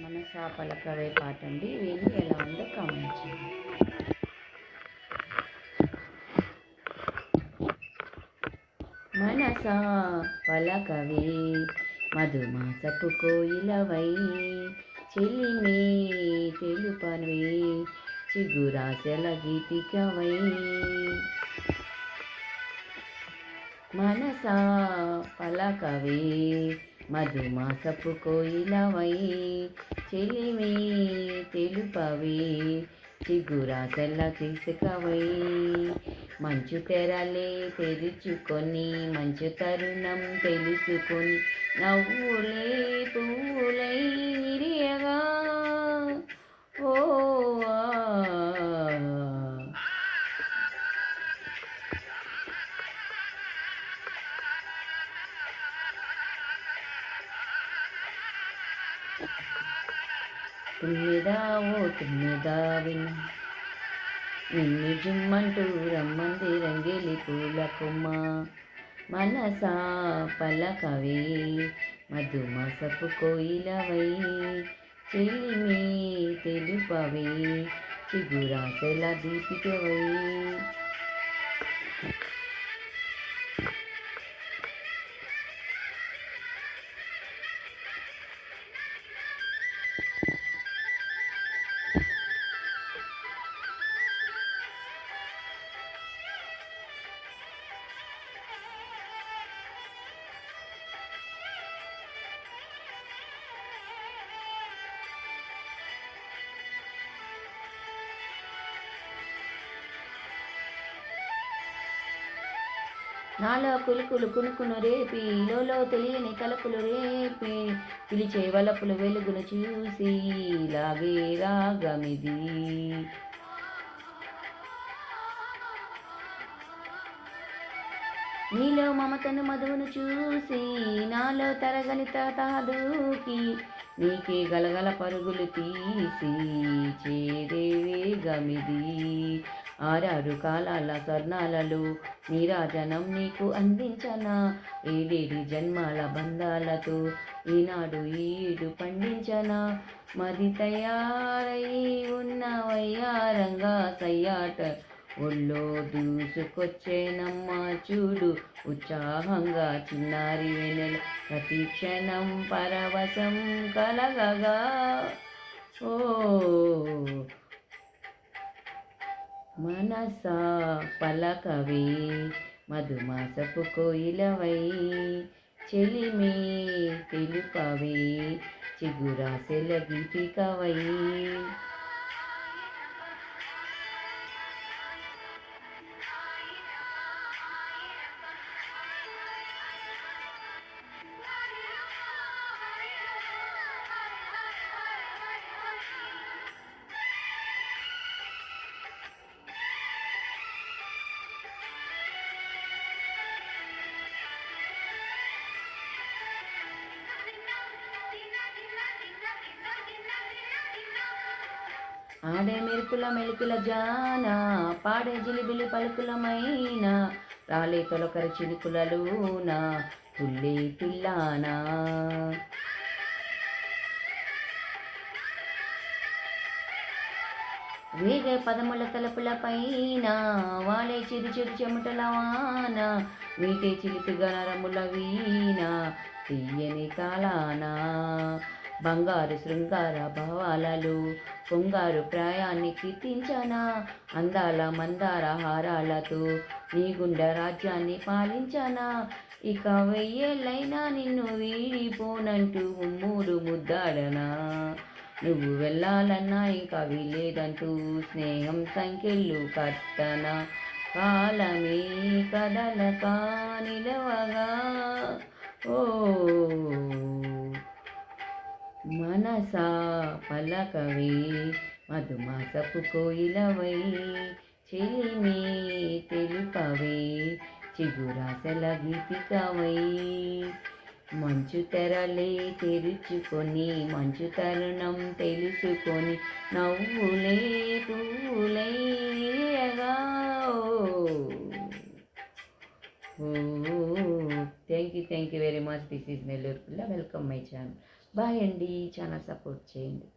మనసా పలకవే పాట అండి. విని ఎలా ఉందో కామెంట్ చేయండి. మనసా పలకవే మధుమాసపు కోయిలవై, చెలిమే తెలుపవే చిగురాశల గీతికవై. మనసా పలకవే మధుమాసపు కోయిలవై, చెలిమే తెలుపవే చిగురాశల తీసుకవై. మంచు తెరలే తెరుచుకొని మంచు తరుణం తెలుసుకొని, నవ్వులే పువ్వులై విరియగా ఓ తుమ్మిదా ఓ తుమ్మిదా విన్న నిన్ను జుమ్మంటూ రమ్మంది రంగేలి పూల కొమ్మ. మనసా పలకవే మధుమాసపు కోయిలవై, చెలిమే తెలుపవే చిగురాశల దీపికవై. నాలో కులుకులు కునుకును రేపి, లోలో తెలియని తలపులు రేపి, పిలిచే వలపులు వెలుగును చూసి లాగే రాగమిది. నీలో మమతను మధువును చూసి నాలో తరగని తాదూకి, నీకే గలగల పరుగులు తీసి చేరే వేగమిది. ఆరారు కాలాల స్వర్ణాలలో నీరాజనం నీకు అందించనా, ఏడేడి జన్మాల బంధాలతో ఈనాడు ఈడు పండించనా. మది తయారై ఉన్న వయ్యారంగా సయ్యాట ఒళ్ళో దూసుకొచ్చేనమ్మ చూడు ఉత్సాహంగా చిన్నారి వెన్నెల, ప్రతి క్షణం పరవశం కలగగా ఓ. మనసా పలకవే మధుమాసపు కోయిలవై, చెలిమే తెలుపవే చిగురాశల గీతికవై. ఆడే మెరుపుల మెలుకుల జాన, పాడే జిలిబిలి పలుకులమైన, రాలే తొలకరి చిలుకులలోన తుల్లి పిల్లానా. వేగే పదముల తలపుల పైన వాలే చిరు చిరు చెమటల వాన, వీటే చిలిపిగా నరముల వీణ తీయని కాలానా. బంగారు శృంగార భావాలలో పొంగారు ప్రాయాన్ని కీర్తించనా, అందాల మందార హారాలతో నీ గుండె రాజ్యాన్ని పాలించనా. ఇక వెయ్యేళ్ళైనా నిన్ను వీడిపోనంటూ ముమ్మూరు ముద్దాడనా, నువ్వు వెళ్ళాలన్నా ఇంకా వీలేదంటూ స్నేహం సంఖ్యలు కట్టనా. కాలమే కదలక నిలవగా ఓ. మనసా పలకవే మధుమాసపు కోయిలవై, చెలిమే తెలుపవే చిగురాశల గీతికవై. మంచు తెరలే తెరుచుకొని మంచు తరుణం తెలుసుకొని, నవ్వులే పువ్వులై విరియగా ఓ. Thank you very much. This is Nellore పిల్ల. Welcome my channel. బాయ్ అండి, చాలా సపోర్ట్ చేయండి.